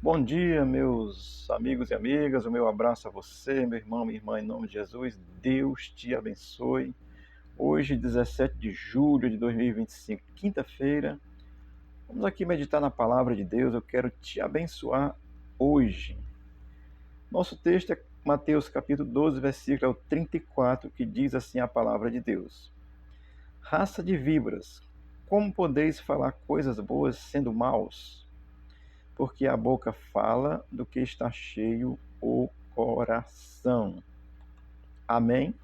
Bom dia, meus amigos e amigas. O meu abraço a você, meu irmão, minha irmã, em nome de Jesus. Deus te abençoe. Hoje, 17 de julho de 2025, quinta-feira, vamos aqui meditar na palavra de Deus. Eu quero te abençoar hoje. Nosso texto é Mateus capítulo 12, versículo 34, que diz assim a palavra de Deus: Raça de víboras, como podeis falar coisas boas sendo maus? Porque a boca fala do que está cheio o coração. Amém?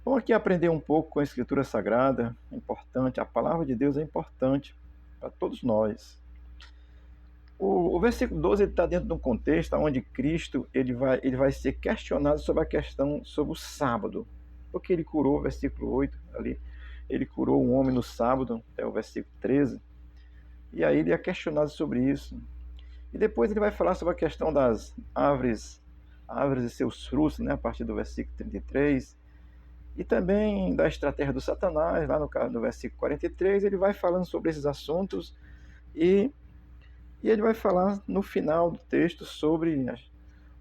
Vamos aqui aprender um pouco com a Escritura Sagrada. É importante, a palavra de Deus é importante para todos nós. O versículo 12 está dentro de um contexto onde Cristo ele vai ser questionado sobre a questão sobre o sábado. Porque ele curou, versículo 8 ali, ele curou um homem no sábado, até o versículo 13. E aí ele é questionado sobre isso. E depois ele vai falar sobre a questão das árvores e seus frutos, né, a partir do versículo 33. E também da estratégia do Satanás, lá no versículo 43, ele vai falando sobre esses assuntos e ele vai falar no final do texto sobre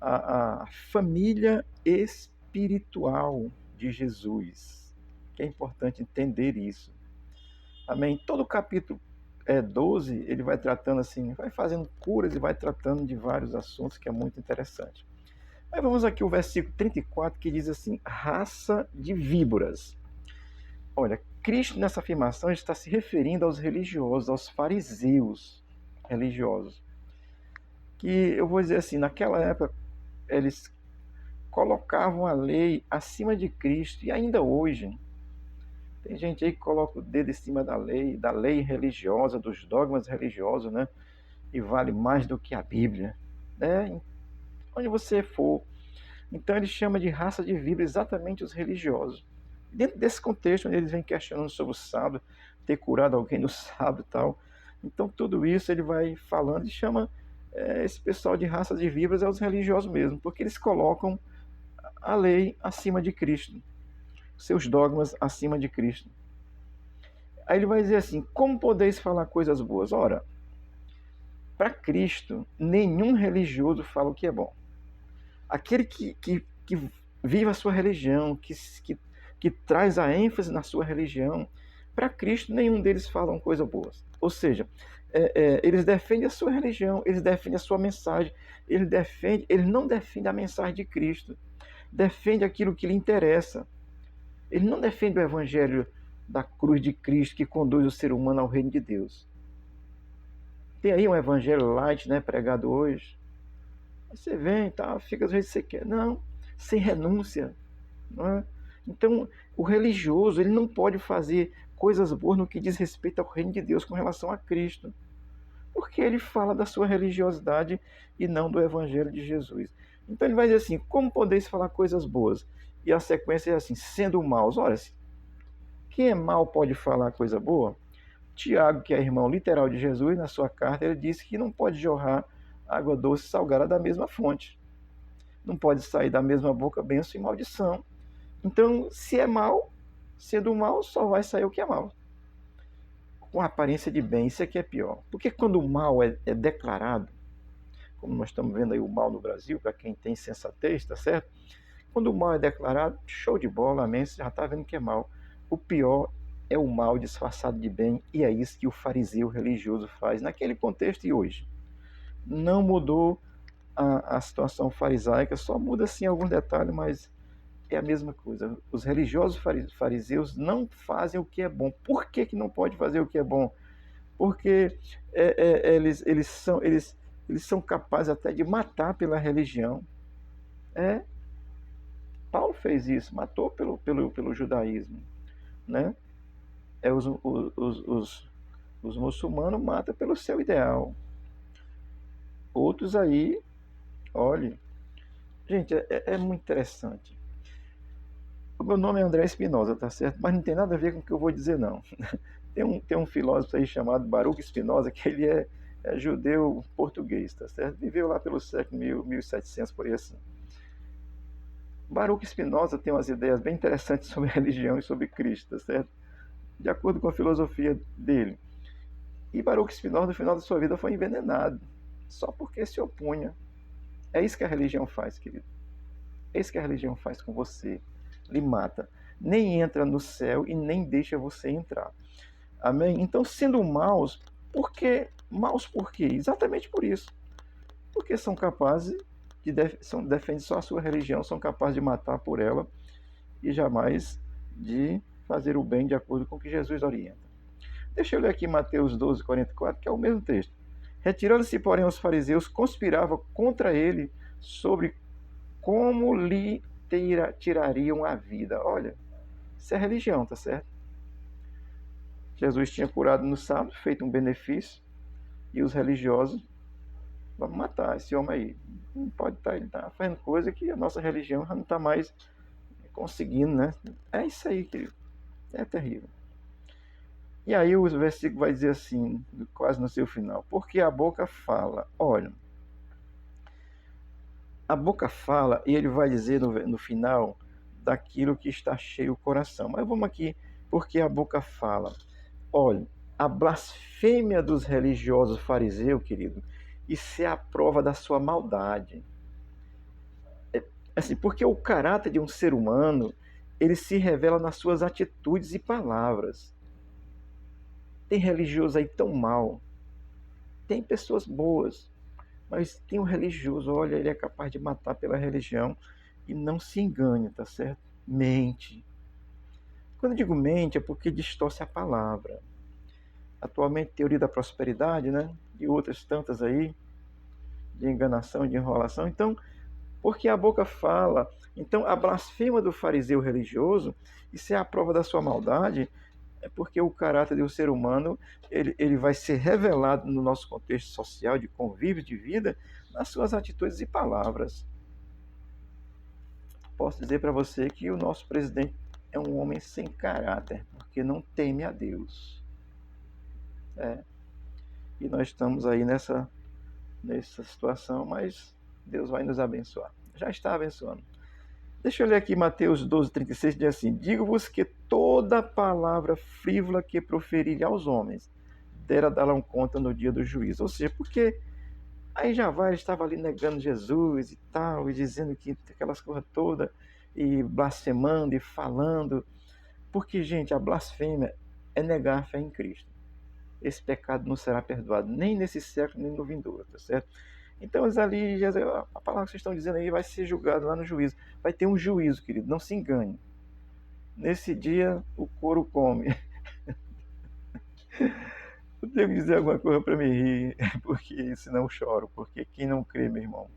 a família espiritual de Jesus, que é importante entender isso. Amém? Todo o capítulo 12, ele vai tratando assim, vai fazendo curas e vai tratando de vários assuntos, que é muito interessante. Mas vamos aqui ao versículo 34, que diz assim: raça de víboras. Olha, Cristo nessa afirmação está se referindo aos religiosos, aos fariseus religiosos. Que eu vou dizer assim, naquela época eles colocavam a lei acima de Cristo, e ainda hoje tem gente aí que coloca o dedo em cima da lei religiosa, dos dogmas religiosos, né? E vale mais do que a Bíblia, né? Onde você for. Então ele chama de raça de víbora exatamente os religiosos. Dentro desse contexto, onde eles vêm questionando sobre o sábado, ter curado alguém no sábado e tal. Então tudo isso ele vai falando e chama esse pessoal de raça de víboras é os religiosos mesmo, porque eles colocam a lei acima de Cristo, seus dogmas acima de Cristo. Aí ele vai dizer assim: como podeis falar coisas boas? Ora, para Cristo, nenhum religioso fala o que é bom. Aquele que vive a sua religião, que traz a ênfase na sua religião, para Cristo nenhum deles falam coisas boas. Ou seja, eles defendem a sua religião, eles defendem a sua mensagem, eles não defendem a mensagem de Cristo, defendem aquilo que lhe interessa. Ele não defende o evangelho da cruz de Cristo que conduz o ser humano ao reino de Deus. Tem aí um evangelho light, né, pregado hoje. Você vem, tá, fica do jeito que você quer. Não, sem renúncia. Não é? Então, o religioso ele não pode fazer coisas boas no que diz respeito ao reino de Deus com relação a Cristo. Porque ele fala da sua religiosidade e não do evangelho de Jesus. Então ele vai dizer assim: como podeis falar coisas boas? E a sequência é assim: sendo maus. Olha, quem é mau pode falar coisa boa? Tiago, que é irmão literal de Jesus, na sua carta, ele disse que não pode jorrar água doce e salgada da mesma fonte. Não pode sair da mesma boca bênção e maldição. Então, se é mal, sendo mal, só vai sair o que é mal. Com aparência de bem, isso aqui é pior. Porque quando o mal é declarado, como nós estamos vendo aí o mal no Brasil, para quem tem sensatez, tá certo? Quando o mal é declarado, show de bola, amém, você já está vendo que é mal. O pior é o mal disfarçado de bem, e é isso que o fariseu religioso faz naquele contexto e hoje. Não mudou a situação farisaica, só muda assim alguns detalhes, mas é a mesma coisa. Os religiosos fariseus não fazem o que é bom. Por que não pode fazer o que é bom? Porque eles são capazes até de matar pela religião. Paulo fez isso, matou pelo judaísmo, né? Os muçulmanos matam pelo seu ideal. Outros aí, olha, gente, é muito interessante. O meu nome é André Espinosa, tá certo? Mas não tem nada a ver com o que eu vou dizer, não. Tem um filósofo aí chamado Baruch Spinoza, que ele é judeu português, tá certo? Viveu lá pelo século 1700, por aí assim. Baruch Spinoza tem umas ideias bem interessantes sobre religião e sobre Cristo, tá certo? De acordo com a filosofia dele. E Baruch Spinoza, no final da sua vida, foi envenenado. só porque se opunha. É isso que a religião faz, querido. É isso que a religião faz com você. Lhe mata. Nem entra no céu e nem deixa você entrar. Amém? Então, sendo maus, por quê? Maus por quê? Exatamente por isso. Porque são capazes defendem só a sua religião, são capazes de matar por ela e jamais de fazer o bem de acordo com o que Jesus orienta. Deixa eu ler aqui Mateus 12, 44, que é o mesmo texto. Retirando-se, porém, os fariseus, conspiravam contra ele sobre como lhe tirariam a vida. Olha, isso é religião, tá certo? Jesus tinha curado no sábado, feito um benefício, e os religiosos vamos matar esse homem aí. Não pode estar, ele está fazendo coisa que a nossa religião já não está mais conseguindo, né? É isso aí, querido. É terrível. E aí o versículo vai dizer assim, quase no seu final, porque a boca fala, olha, a boca fala, e ele vai dizer no final, daquilo que está cheio o coração. Mas vamos aqui, porque a boca fala. Olha, a blasfêmia dos religiosos fariseus, querido, isso é a prova da sua maldade. Assim, porque o caráter de um ser humano, ele se revela nas suas atitudes e palavras. Tem religioso aí tão mal, tem pessoas boas, mas tem um religioso, olha, ele é capaz de matar pela religião e não se engane, tá certo? Mente. Quando eu digo mente, é porque distorce a palavra. Atualmente, teoria da prosperidade, né? E outras tantas aí, de enganação, de enrolação. Então, porque a boca fala. Então, a blasfêmia do fariseu religioso, isso é a prova da sua maldade, é porque o caráter do ser humano, ele vai ser revelado no nosso contexto social, de convívio, de vida, nas suas atitudes e palavras. Posso dizer para você que o nosso presidente é um homem sem caráter, porque não teme a Deus. E nós estamos aí nessa situação, mas Deus vai nos abençoar. Já está abençoando. Deixa eu ler aqui Mateus 12, 36, diz assim: digo-vos que toda palavra frívola que proferirem aos homens, dera dar-lhe conta no dia do juízo. Ou seja, porque aí já vai, ele estava ali negando Jesus e tal, e dizendo que aquelas coisas todas, e blasfemando e falando. Porque, gente, a blasfêmia é negar a fé em Cristo. Esse pecado não será perdoado nem nesse século, nem no vindouro, tá certo? Então, ali, a palavra que vocês estão dizendo aí vai ser julgado lá no juízo. Vai ter um juízo, querido, não se engane. Nesse dia, o couro come. Eu tenho que dizer alguma coisa para me rir, porque senão eu choro. Porque quem não crê, meu irmão,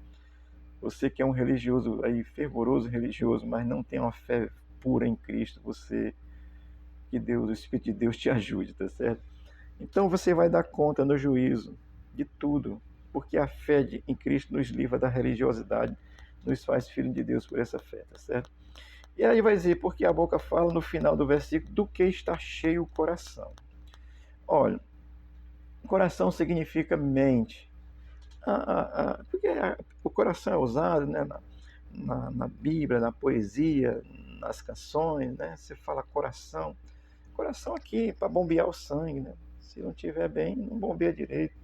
você que é um religioso, aí, fervoroso religioso, mas não tem uma fé pura em Cristo, que Deus, o Espírito de Deus te ajude, tá certo? Então você vai dar conta no juízo de tudo, porque a fé em Cristo nos livra da religiosidade, nos faz filho de Deus por essa fé, tá certo? E aí vai dizer, porque a boca fala no final do versículo, do que está cheio o coração. Olha, coração significa mente. Porque o coração é usado, né, na Bíblia, na poesia, nas canções, né? Você fala coração. Coração aqui para bombear o sangue, né? Se não estiver bem, não bombeia direito.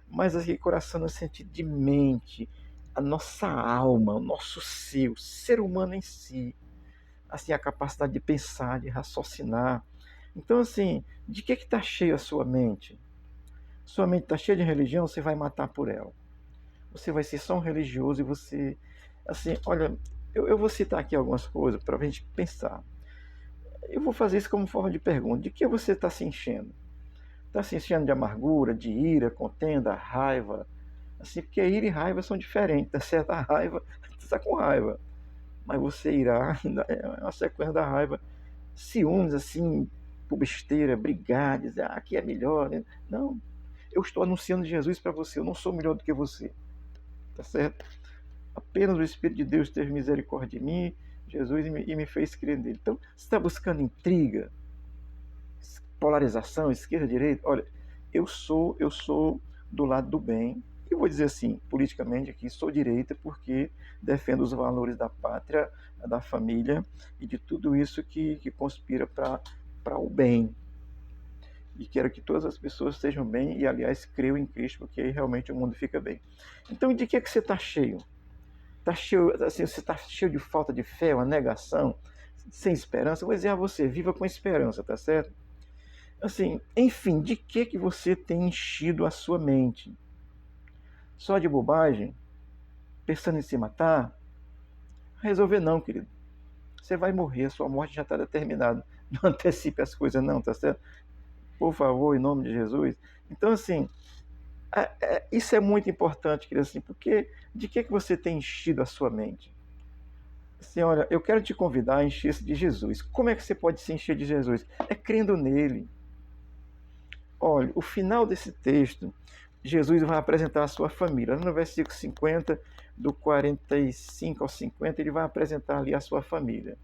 Mas aqui, coração no sentido de mente, a nossa alma, o nosso ser, o ser humano em si. Assim, a capacidade de pensar, de raciocinar. Então, assim, de que está cheia a sua mente? Sua mente está cheia de religião, você vai matar por ela. Você vai ser só um religioso e você... Assim, olha, eu vou citar aqui algumas coisas para a gente pensar. Eu vou fazer isso como forma de pergunta. De que você está se enchendo? Está se enchendo de amargura, de ira, contenda, raiva? Assim, porque ira e raiva são diferentes. Tá certo? A raiva, você está com raiva. Mas você irá, é uma sequência da raiva. Ciúmes, assim, por besteira, brigar, dizer, aqui é melhor. Né? Não, eu estou anunciando Jesus para você. Eu não sou melhor do que você. Tá certo? Apenas o Espírito de Deus teve misericórdia de mim, Jesus, e me fez crer nele. Então, você está buscando intriga, polarização, esquerda, direita? Olha, eu sou do lado do bem. E vou dizer assim, politicamente aqui, sou direita porque defendo os valores da pátria, da família e de tudo isso que conspira para o bem. E quero que todas as pessoas estejam bem e, aliás, creio em Cristo, porque aí realmente o mundo fica bem. Então, de que você está cheio? Está cheio, assim, você está cheio de falta de fé, uma negação, sem esperança? Eu vou dizer a você, viva com esperança, tá certo? Assim, enfim, de que você tem enchido a sua mente? Só de bobagem? Pensando em se matar? Resolver não, querido. Você vai morrer, a sua morte já está determinada. Não antecipe as coisas não, tá certo? Por favor, em nome de Jesus. Então, assim, isso é muito importante, querido, assim, porque de que você tem enchido a sua mente? Assim, olha, eu quero te convidar a encher-se de Jesus. Como é que você pode se encher de Jesus? É crendo nele. Olha, o final desse texto, Jesus vai apresentar a sua família. No versículo 50, do 45 ao 50, ele vai apresentar ali a sua família.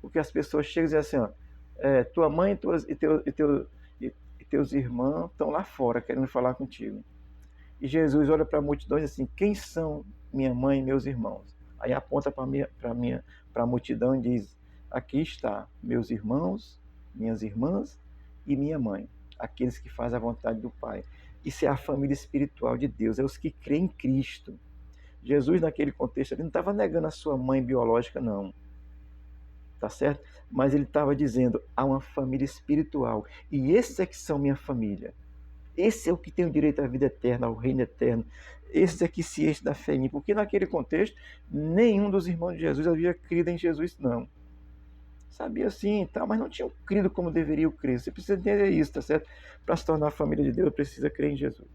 Porque as pessoas chegam e dizem assim, ó, tua mãe e teus irmãos estão lá fora querendo falar contigo. E Jesus olha para a multidão e diz assim, quem são minha mãe e meus irmãos? Aí aponta para a multidão e diz, aqui está meus irmãos, minhas irmãs e minha mãe, aqueles que fazem a vontade do Pai. Isso é a família espiritual de Deus, é os que creem em Cristo. Jesus, naquele contexto, ele não estava negando a sua mãe biológica, não. Tá certo? Mas ele estava dizendo, há uma família espiritual. E esses é que são minha família. Esse é o que tem o direito à vida eterna, ao reino eterno. Esse é que se enche da fé em mim. Porque naquele contexto, nenhum dos irmãos de Jesus havia crido em Jesus, não. Sabia sim, tá, mas não tinham crido como deveriam crer. Você precisa entender isso, tá certo? Para se tornar a família de Deus, precisa crer em Jesus.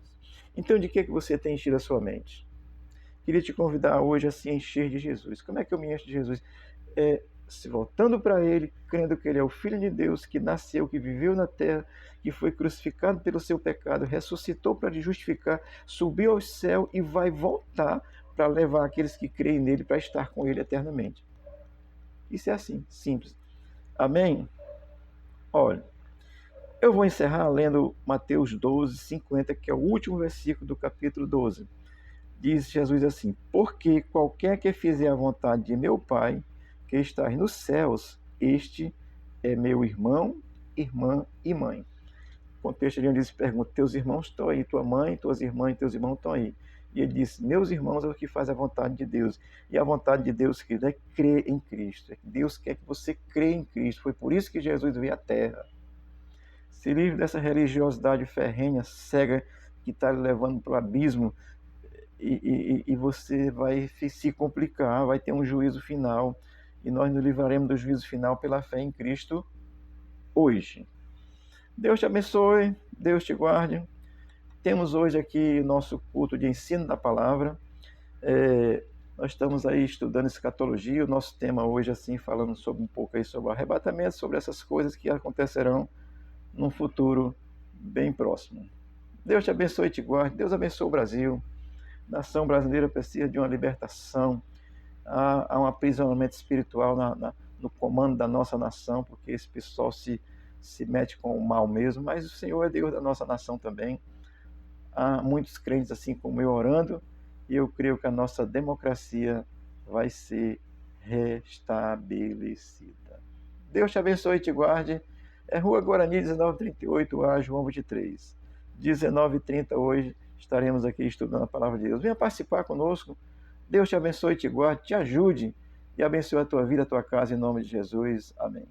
Então, de que você tem enchido a sua mente? Queria te convidar hoje a se encher de Jesus. Como é que eu me encho de Jesus? Se voltando para Ele, crendo que Ele é o Filho de Deus, que nasceu, que viveu na terra, que foi crucificado pelo seu pecado, ressuscitou para lhe justificar, subiu ao céu e vai voltar para levar aqueles que creem nele para estar com Ele eternamente. Isso é assim, simples. Amém? Olha, eu vou encerrar lendo Mateus 12, 50, que é o último versículo do capítulo 12. Diz Jesus assim, porque qualquer que fizer a vontade de meu Pai, que está nos céus, este é meu irmão, irmã e mãe. O contexto ali onde ele pergunta, teus irmãos estão aí, tua mãe, tuas irmãs e teus irmãos estão aí. E ele diz, meus irmãos é o que faz a vontade de Deus. E a vontade de Deus, querido, é crer em Cristo. Deus quer que você crê em Cristo. Foi por isso que Jesus veio à Terra. Se livre dessa religiosidade ferrenha, cega, que está levando para o abismo, e você vai se complicar, vai ter um juízo final, e nós nos livraremos do juízo final pela fé em Cristo hoje. Deus te abençoe, Deus te guarde. Temos hoje aqui o nosso culto de ensino da palavra. Nós estamos aí estudando escatologia, o nosso tema hoje, assim, falando sobre um pouco aí sobre o arrebatamento, sobre essas coisas que acontecerão num futuro bem próximo. Deus te abençoe e te guarde. Deus abençoe o Brasil. A nação brasileira precisa de uma libertação. Há um aprisionamento espiritual no comando da nossa nação, porque esse pessoal se mete com o mal mesmo, mas o Senhor é Deus da nossa nação também. Há muitos crentes assim como eu orando, e eu creio que a nossa democracia vai ser restabelecida. Deus te abençoe e te guarde. É Rua Guarani 1938, A João 23. 19h30 hoje estaremos aqui estudando a palavra de Deus. Venha participar conosco. Deus te abençoe e te guarde, te ajude e abençoe a tua vida, a tua casa, em nome de Jesus. Amém.